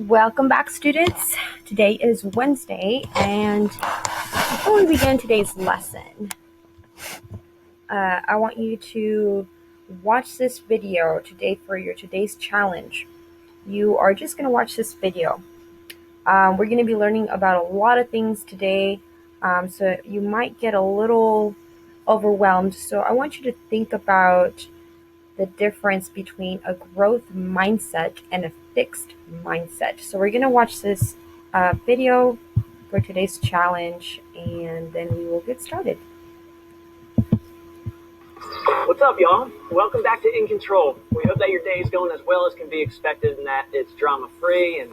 Welcome back, students. Today is Wednesday, and before we begin today's lesson, I want you to watch this video today for your today's challenge. You are just going to watch this video. We're going to be learning about a lot of things today, so you might get a little overwhelmed. So I want you to think about the difference between a growth mindset and a fixed mindset. So we're going to watch this video for today's challenge, and then we will get started. What's up, y'all? Welcome back to In Control. We hope that your day is going as well as can be expected and that it's drama-free and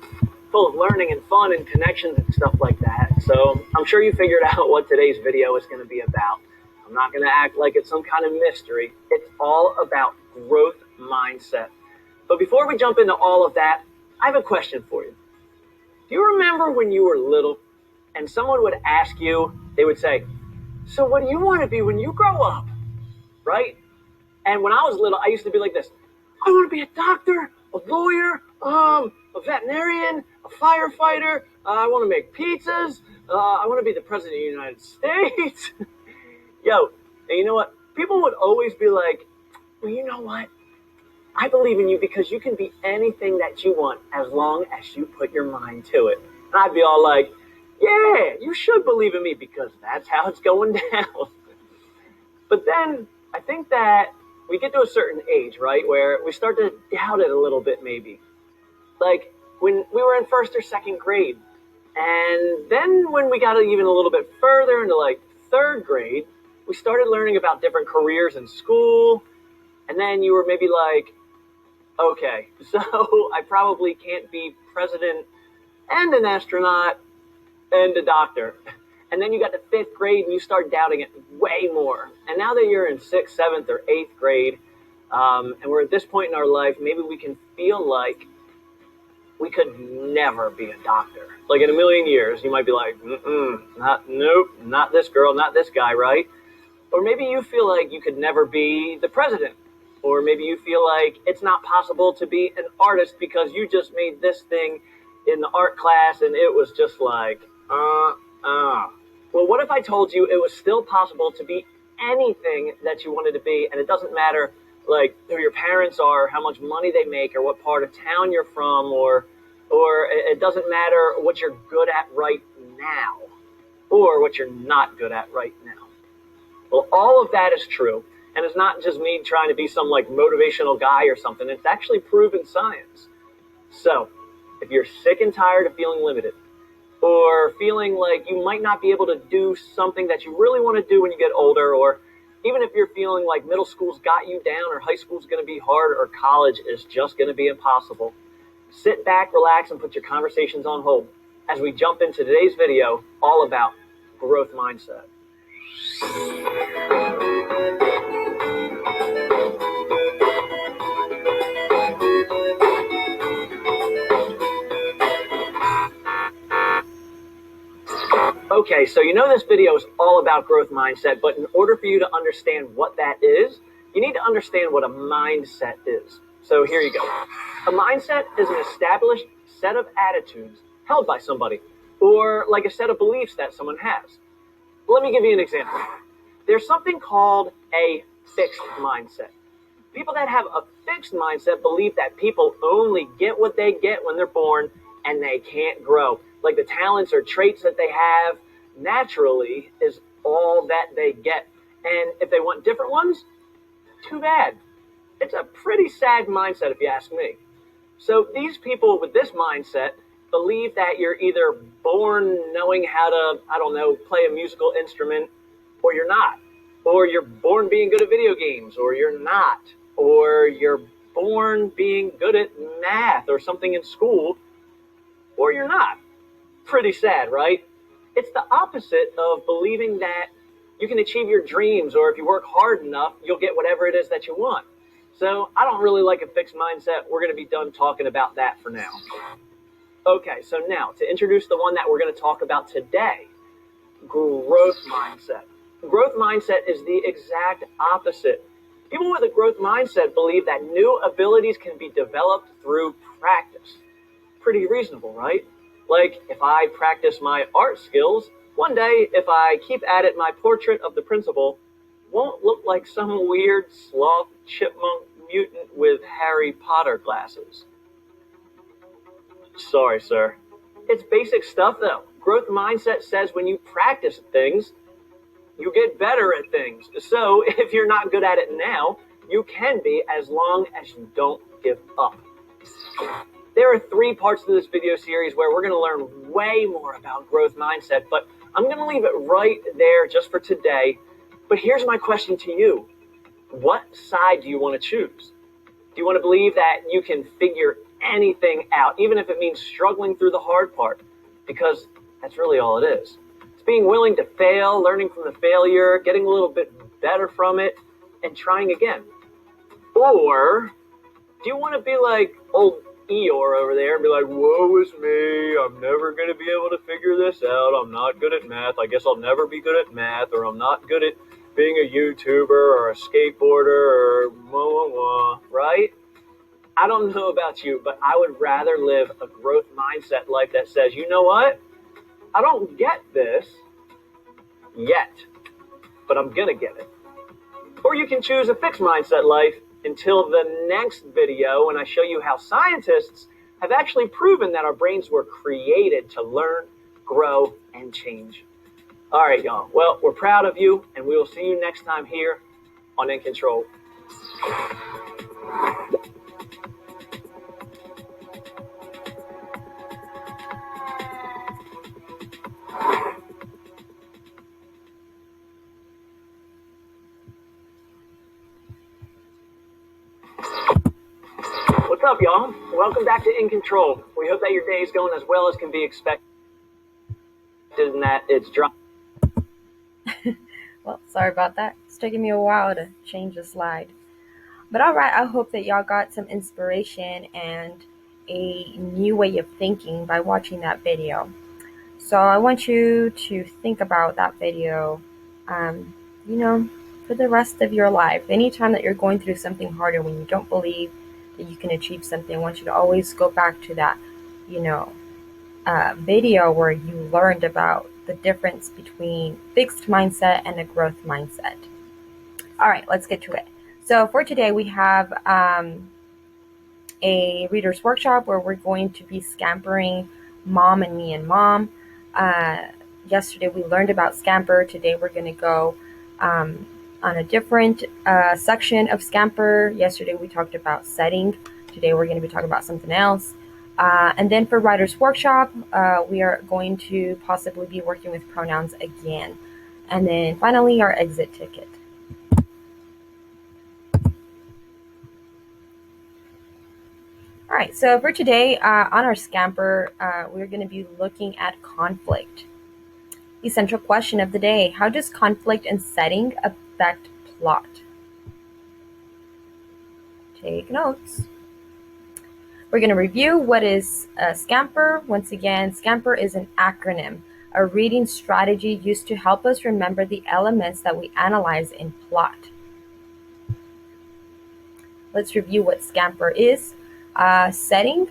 full of learning and fun and connections and stuff like that. So I'm sure you figured out what today's video is going to be about. I'm not going to act like it's some kind of mystery. It's all about growth mindset. But before we jump into all of that, I have a question for you. Do you remember when you were little and someone would ask you, they would say, "So what do you want to be when you grow up?" Right? And when I was little, I used to be like this. I want to be a doctor, a lawyer, a veterinarian, a firefighter. I want to make pizzas. I want to be the president of the United States. Yo, and you know what? People would always be like, well, you know what? I believe in you because you can be anything that you want as long as you put your mind to it. And I'd be all like, yeah, you should believe in me because that's how it's going down. But then I think that we get to a certain age, right, where we start to doubt it a little bit maybe. Like when we were in first or second grade. And then when we got even a little bit further into like third grade, we started learning about different careers in school. And then you were maybe like, okay, so I probably can't be president and an astronaut and a doctor. And then you got to fifth grade and you start doubting it way more. And now that you're in sixth, seventh, or eighth grade, and we're at this point in our life, maybe we can feel like we could never be a doctor. Like in a million years, you might be like, nope, not this girl, not this guy, right? Or maybe you feel like you could never be the president. Or maybe you feel like it's not possible to be an artist because you just made this thing in the art class and it was just like, Well, what if I told you it was still possible to be anything that you wanted to be, and it doesn't matter like who your parents are, how much money they make, or what part of town you're from, or it doesn't matter what you're good at right now, or what you're not good at right now. Well, all of that is true, and it's not just me trying to be some like motivational guy or something. It's actually proven science. So, if you're sick and tired of feeling limited, or feeling like you might not be able to do something that you really want to do when you get older, or even if you're feeling like middle school's got you down, or high school's going to be hard, or college is just going to be impossible, sit back, relax, and put your conversations on hold as we jump into today's video all about growth mindset. Okay, so you know this video is all about growth mindset, but in order for you to understand what that is, you need to understand what a mindset is. So here you go. A mindset is an established set of attitudes held by somebody, or like a set of beliefs that someone has. Let me give you an example. There's something called a fixed mindset. People that have a fixed mindset believe that people only get what they get when they're born and they can't grow. Like the talents or traits that they have naturally is all that they get. And if they want different ones, too bad. It's a pretty sad mindset if you ask me. So these people with this mindset believe that you're either born knowing how to, play a musical instrument, or you're not. Or you're born being good at video games, or you're not. Or you're born being good at math or something in school, or you're not. Pretty sad, right? It's the opposite of believing that you can achieve your dreams, or if you work hard enough, you'll get whatever it is that you want. So I don't really like a fixed mindset. We're going to be done talking about that for now. Okay, so now to introduce the one that we're going to talk about today, growth mindset. Growth mindset is the exact opposite. People with a growth mindset believe that new abilities can be developed through practice. pretty reasonable, right? Like, if I practice my art skills, one day, if I keep at it, my portrait of the principal won't look like some weird sloth chipmunk mutant with Harry Potter glasses. Sorry, sir. It's basic stuff, though. Growth mindset says when you practice things, you get better at things. So if you're not good at it now, you can be, as long as you don't give up. There are 3 parts to this video series where we're going to learn way more about growth mindset, but I'm going to leave it right there just for today. But here's my question to you. What side do you want to choose? Do you want to believe that you can figure anything out, even if it means struggling through the hard part? Because that's really all it is. It's being willing to fail, learning from the failure, getting a little bit better from it, and trying again. Or do you want to be like old Eeyore over there and be like, woe is me, I'm never going to be able to figure this out, I'm not good at math, I guess I'll never be good at math, or I'm not good at being a YouTuber or a skateboarder or blah, blah, blah, right? I don't know about you, but I would rather live a growth mindset life that says, you know what? I don't get this yet, but I'm going to get it. Or you can choose a fixed mindset life until the next video when I show you how scientists have actually proven that our brains were created to learn, grow, and change. All right, y'all. Well, we're proud of you, and we will see you next time here on In Control. What's up, y'all? Welcome back to In Control. We hope that your day is going as well as can be expected and that it's dry. Well, sorry about that. It's taking me a while to change the slide. But all right, I hope that y'all got some inspiration and a new way of thinking by watching that video. So I want you to think about that video, for the rest of your life. Anytime that you're going through something harder, when you don't believe that you can achieve something, I want you to always go back to that, video where you learned about the difference between fixed mindset and a growth mindset. All right, let's get to it. So for today, we have a reader's workshop where we're going to be scampering Mom and Me and Mom. Yesterday we learned about Scamper. Today we're going to go on a different section of Scamper. Yesterday we talked about setting. Today we're going to be talking about something else. And then for Writer's Workshop, we are going to possibly be working with pronouns again. And then finally, our exit ticket. All right, so for today, on our Scamper, we're going to be looking at conflict. The central question of the day: how does conflict and setting affect plot? Take notes. We're going to review what is Scamper. Once again, Scamper is an acronym, a reading strategy used to help us remember the elements that we analyze in plot. Let's review what Scamper is. Setting,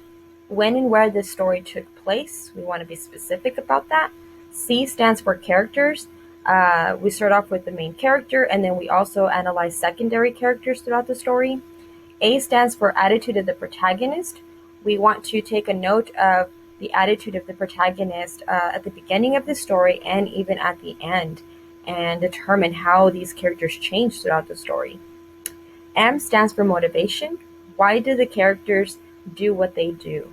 when and where the story took place. We want to be specific about that. C stands for characters. We start off with the main character, and then we also analyze secondary characters throughout the story. A stands for attitude of the protagonist. We want to take a note of the attitude of the protagonist at the beginning of the story and even at the end, and determine how these characters change throughout the story. M stands for motivation. Why do the characters do what they do?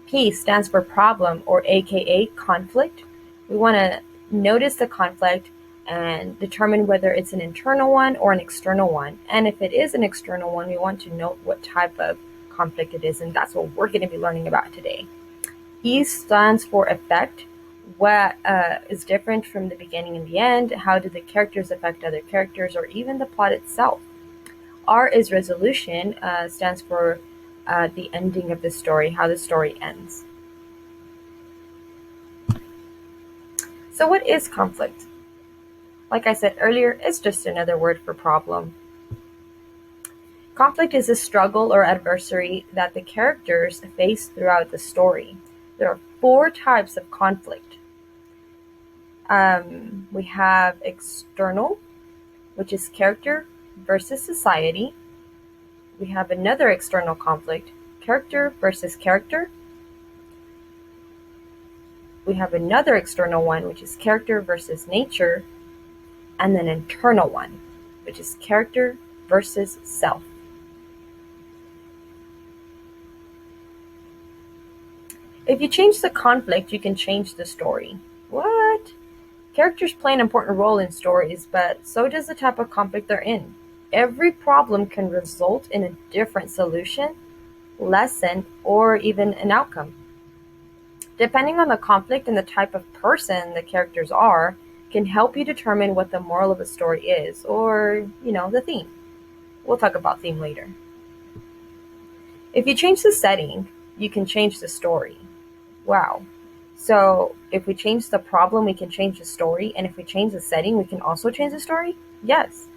P stands for problem, or aka conflict. We want to notice the conflict and determine whether it's an internal one or an external one. And if it is an external one, we want to note what type of conflict it is, and that's what we're going to be learning about today. E stands for effect. What is different from the beginning and the end? How do the characters affect other characters, or even the plot itself? R is resolution, stands for the ending of the story, how the story ends. So what is conflict? Like I said earlier, it's just another word for problem. Conflict is a struggle or adversary that the characters face throughout the story. There are 4 types of conflict. We have external, which is character versus society. We have another external conflict, character versus character. We have another external one, which is character versus nature, and then internal one, which is character versus self. If you change the conflict, you can change the story. What? Characters play an important role in stories, but so does the type of conflict they're in. Every problem can result in a different solution, lesson, or even an outcome. Depending on the conflict and the type of person the characters are, can help you determine what the moral of a story is, or, the theme. We'll talk about theme later. If you change the setting, you can change the story. Wow. So if we change the problem, we can change the story, and if we change the setting, we can also change the story? Yes.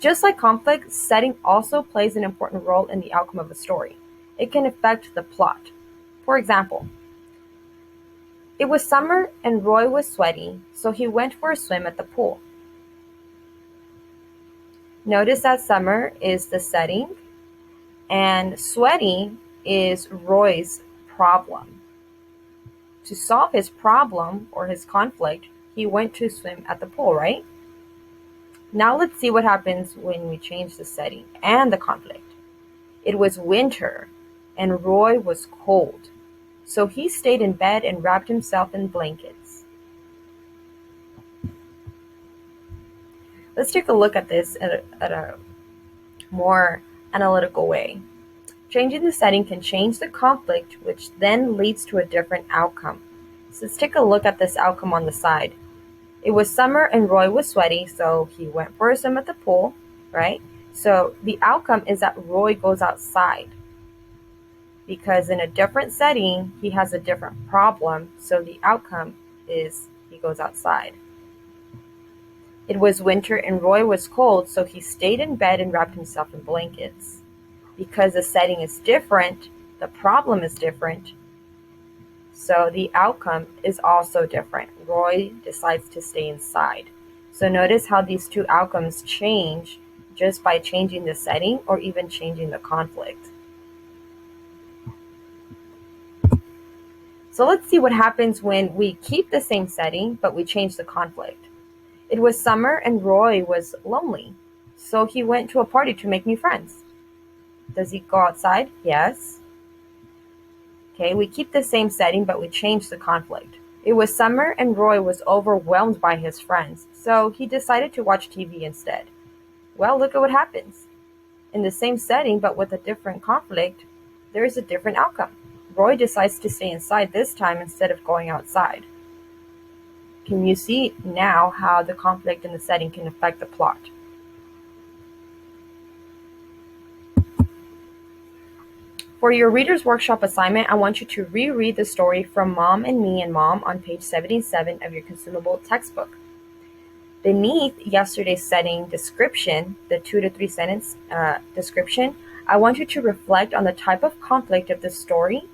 Just like conflict, setting also plays an important role in the outcome of a story. It can affect the plot. For example, it was summer and Roy was sweaty, so he went for a swim at the pool. Notice that summer is the setting, and sweaty is Roy's problem. To solve his problem or his conflict, he went to swim at the pool, right? Now let's see what happens when we change the setting and the conflict. It was winter, and Roy was cold, so he stayed in bed and wrapped himself in blankets. Let's take a look at this at a more analytical way. Changing the setting can change the conflict, which then leads to a different outcome. So let's take a look at this outcome on the side. It was summer and Roy was sweaty, so he went for a swim at the pool, right? So the outcome is that Roy goes outside, because in a different setting, he has a different problem, so the outcome is he goes outside. It was winter and Roy was cold, so he stayed in bed and wrapped himself in blankets. Because the setting is different, the problem is different, so the outcome is also different. Roy decides to stay inside. So notice how these 2 outcomes change just by changing the setting or even changing the conflict. So let's see what happens when we keep the same setting, but we change the conflict. It was summer and Roy was lonely, so he went to a party to make new friends. Does he go outside? Yes. Okay, we keep the same setting, but we change the conflict. It was summer and Roy was overwhelmed by his friends, so he decided to watch TV instead. Well, look at what happens. In the same setting, but with a different conflict, there is a different outcome. Roy decides to stay inside this time instead of going outside. Can you see now how the conflict in the setting can affect the plot? For your Reader's Workshop assignment, I want you to reread the story From Mom and Me and Mom on page 77 of your consumable textbook. Beneath yesterday's setting description, the 2 to 3 sentence description, I want you to reflect on the type of conflict of the story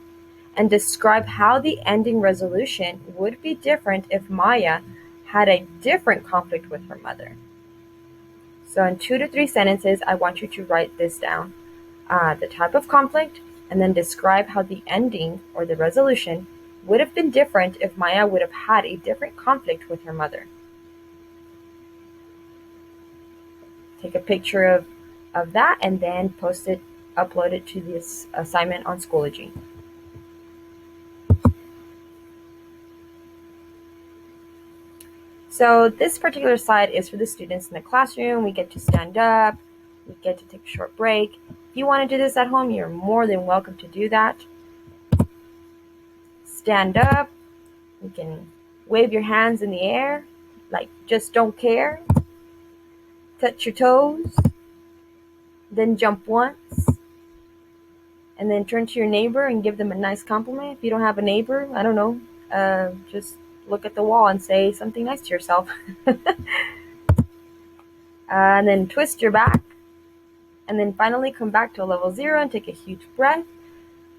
and describe how the ending resolution would be different if Maya had a different conflict with her mother. So in 2 to 3 sentences, I want you to write this down. The type of conflict, and then describe how the ending or the resolution would have been different if Maya would have had a different conflict with her mother. Take a picture of that and then upload it to this assignment on Schoology. So this particular slide is for the students in the classroom. We get to stand up, we get to take a short break. If you want to do this at home, you're more than welcome to do that. Stand up, you can wave your hands in the air, like just don't care. Touch your toes, then jump once, and then turn to your neighbor and give them a nice compliment. If you don't have a neighbor, I don't know, just look at the wall and say something nice to yourself. And then twist your back. And then finally come back to level 0 and take a huge breath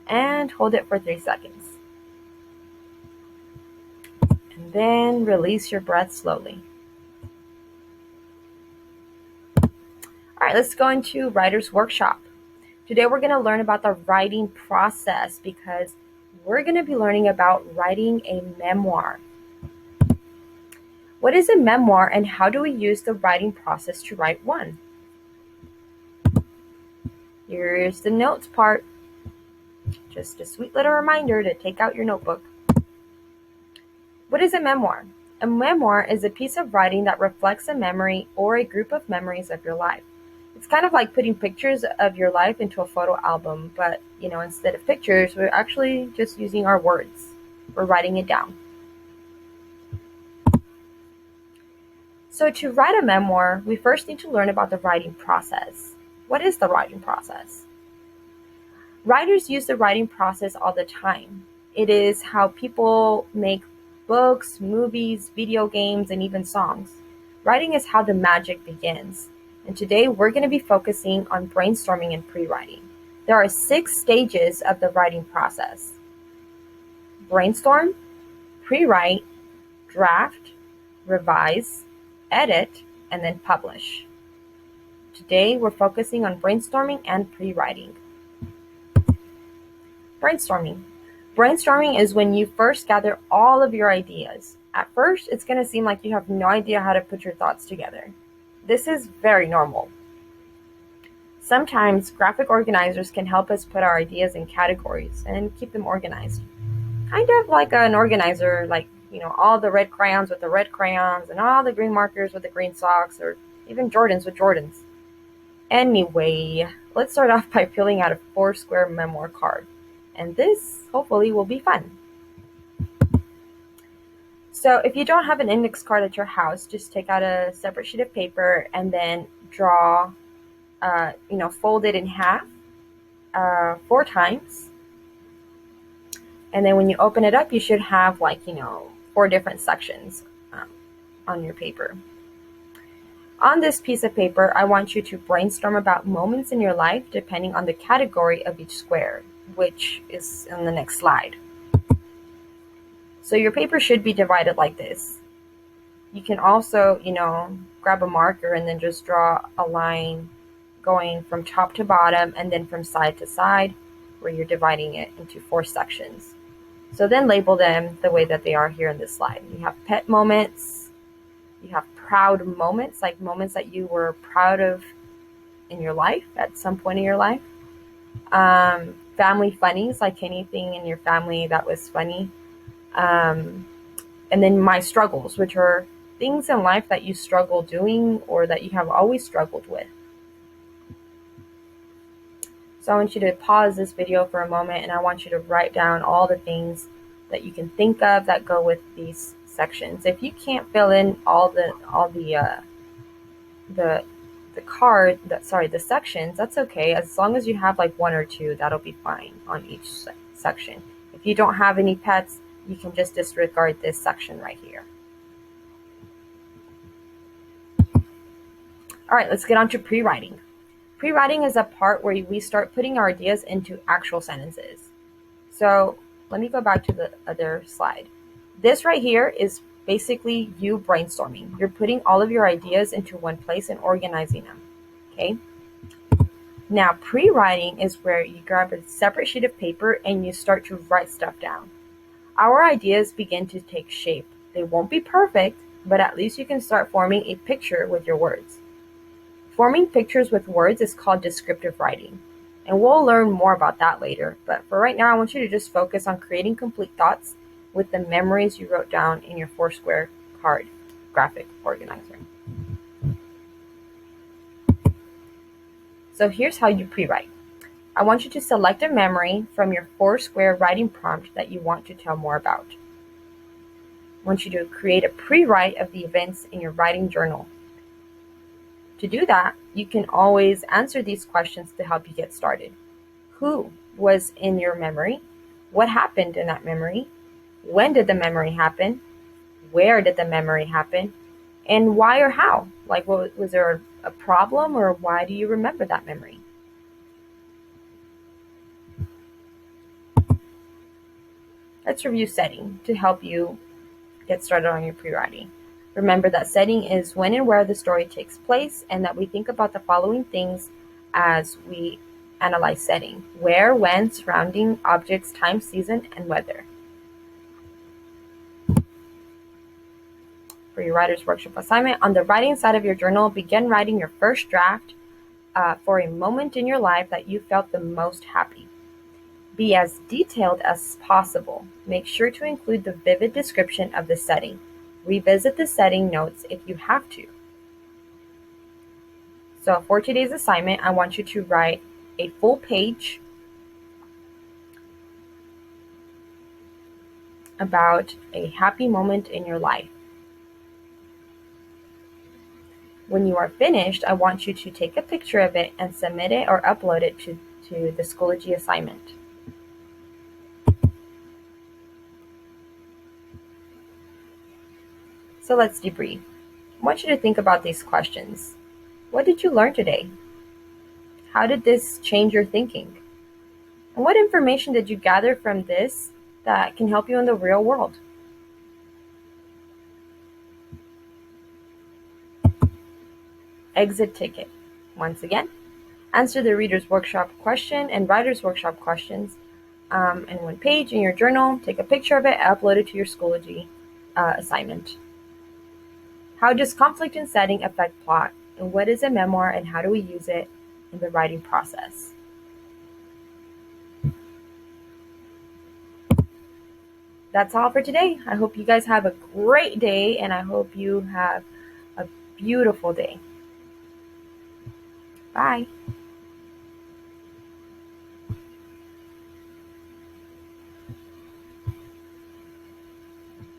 and hold it for 3 seconds. And then release your breath slowly. All right, let's go into Writer's Workshop. Today we're going to learn about the writing process because we're going to be learning about writing a memoir. What is a memoir and how do we use the writing process to write one? Here's the notes part. Just a sweet little reminder to take out your notebook. What is a memoir? A memoir is a piece of writing that reflects a memory or a group of memories of your life. It's kind of like putting pictures of your life into a photo album, but instead of pictures, we're actually just using our words. We're writing it down. So to write a memoir, we first need to learn about the writing process. What is the writing process? Writers use the writing process all the time. It is how people make books, movies, video games, and even songs. Writing is how the magic begins. And today we're going to be focusing on brainstorming and pre-writing. There are 6 stages of the writing process: brainstorm, pre-write, draft, revise, edit, and then publish. Today we're focusing on brainstorming and pre-writing. Brainstorming. Brainstorming is when you first gather all of your ideas. At first, it's going to seem like you have no idea how to put your thoughts together. This is very normal. Sometimes graphic organizers can help us put our ideas in categories and keep them organized. Kind of like an organizer, like, all the red crayons with the red crayons and all the green markers with the green socks, or even Jordans with Jordans. Anyway, let's start off by filling out a 4-square memoir card. And this, hopefully, will be fun. So if you don't have an index card at your house, just take out a separate sheet of paper and then draw, fold it in half 4 times. And then when you open it up, you should have 4 different sections on your paper. On this piece of paper, I want you to brainstorm about moments in your life depending on the category of each square, which is in the next slide. So your paper should be divided like this. You can also, grab a marker and then just draw a line going from top to bottom and then from side to side, where you're dividing it into 4 sections. So then label them the way that they are here in this slide. You have pet moments, you have proud moments, like moments that you were proud of in your life at some point in your life. Family funnies, like anything in your family that was funny. And then my struggles, which are things in life that you struggle doing or that you have always struggled with. So I want you to pause this video for a moment and I want you to write down all the things that you can think of that go with these sections. If you can't fill in all the sections, that's okay. As long as you have 1 or 2, that'll be fine on each section. If you don't have any pets, you can just disregard this section right here. All right, let's get on to pre-writing. Pre-writing is a part where we start putting our ideas into actual sentences. So let me go back to the other slide. This right here is basically you brainstorming. You're putting all of your ideas into one place and organizing them, okay? Now, pre-writing is where you grab a separate sheet of paper and you start to write stuff down. Our ideas begin to take shape. They won't be perfect, but at least you can start forming a picture with your words. Forming pictures with words is called descriptive writing, and we'll learn more about that later. But for right now, I want you to just focus on creating complete thoughts with the memories you wrote down in your 4-square card graphic organizer. So here's how you pre-write. I want you to select a memory from your 4-square writing prompt that you want to tell more about. I want you to create a pre-write of the events in your writing journal. To do that, you can always answer these questions to help you get started. Who was in your memory? What happened in that memory? When did the memory happen? Where did the memory happen? And why or how? Like, was there a problem, or why do you remember that memory? Let's review setting to help you get started on your pre-writing. Remember that setting is when and where the story takes place, and that we think about the following things as we analyze setting: where, when, surrounding, objects, time, season, and weather. For your writer's workshop assignment, on the writing side of your journal, begin writing your first draft for a moment in your life that you felt the most happy. Be as detailed as possible. Make sure to include the vivid description of the setting. Revisit the setting notes if you have to. So for today's assignment, I want you to write a full page about a happy moment in your life. When you are finished, I want you to take a picture of it and submit it or upload it to the Schoology assignment. So let's debrief. I want you to think about these questions. What did you learn today? How did this change your thinking? And what information did you gather from this that can help you in the real world? Exit ticket. Once again, answer the Reader's Workshop question and Writer's Workshop questions in one page in your journal. Take a picture of it, upload it to your Schoology assignment. How does conflict in setting affect plot? And what is a memoir, and how do we use it in the writing process? That's all for today. I hope you guys have a great day, and I hope you have a beautiful day. Bye.